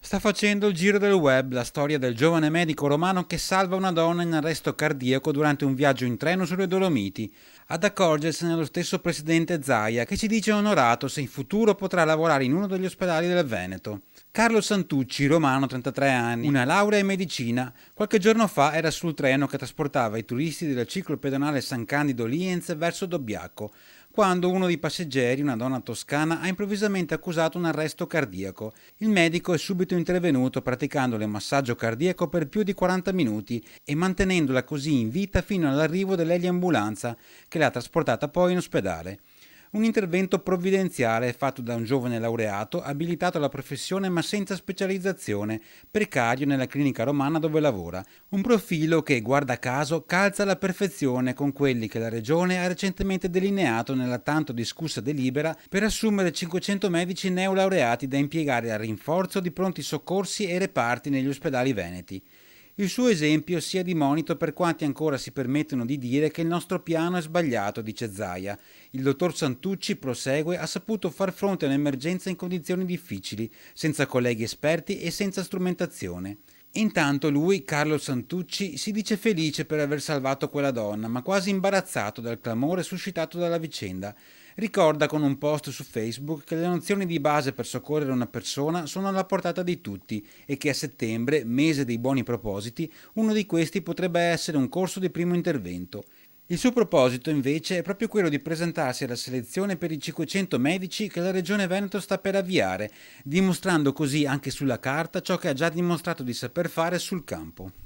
Sta facendo il giro del web la storia del giovane medico romano che salva una donna in arresto cardiaco durante un viaggio in treno sulle Dolomiti. Ad accorgersene lo stesso presidente Zaia, che ci dice onorato se in futuro potrà lavorare in uno degli ospedali del Veneto. Carlo Santucci, romano, 33 anni, una laurea in medicina, qualche giorno fa era sul treno che trasportava i turisti del ciclo pedonale San Candido Lienz verso Dobbiaco, quando uno dei passeggeri, una donna toscana, ha improvvisamente accusato un arresto cardiaco. Il medico è subito intervenuto praticandole un massaggio cardiaco per più di 40 minuti e mantenendola così in vita fino all'arrivo dell'eliambulanza che l'ha trasportata poi in ospedale. Un intervento provvidenziale fatto da un giovane laureato abilitato alla professione ma senza specializzazione, precario nella clinica romana dove lavora. Un profilo che, guarda caso, calza alla perfezione con quelli che la Regione ha recentemente delineato nella tanto discussa delibera per assumere 500 medici neolaureati da impiegare al rinforzo di pronti soccorsi e reparti negli ospedali veneti. Il suo esempio sia di monito per quanti ancora si permettono di dire che il nostro piano è sbagliato, dice Zaia. Il dottor Santucci, prosegue, ha saputo far fronte a un'emergenza in condizioni difficili, senza colleghi esperti e senza strumentazione. Intanto lui, Carlo Santucci, si dice felice per aver salvato quella donna, ma quasi imbarazzato dal clamore suscitato dalla vicenda. Ricorda con un post su Facebook che le nozioni di base per soccorrere una persona sono alla portata di tutti e che a settembre, mese dei buoni propositi, uno di questi potrebbe essere un corso di primo intervento. Il suo proposito invece è proprio quello di presentarsi alla selezione per i 500 medici che la Regione Veneto sta per avviare, dimostrando così anche sulla carta ciò che ha già dimostrato di saper fare sul campo.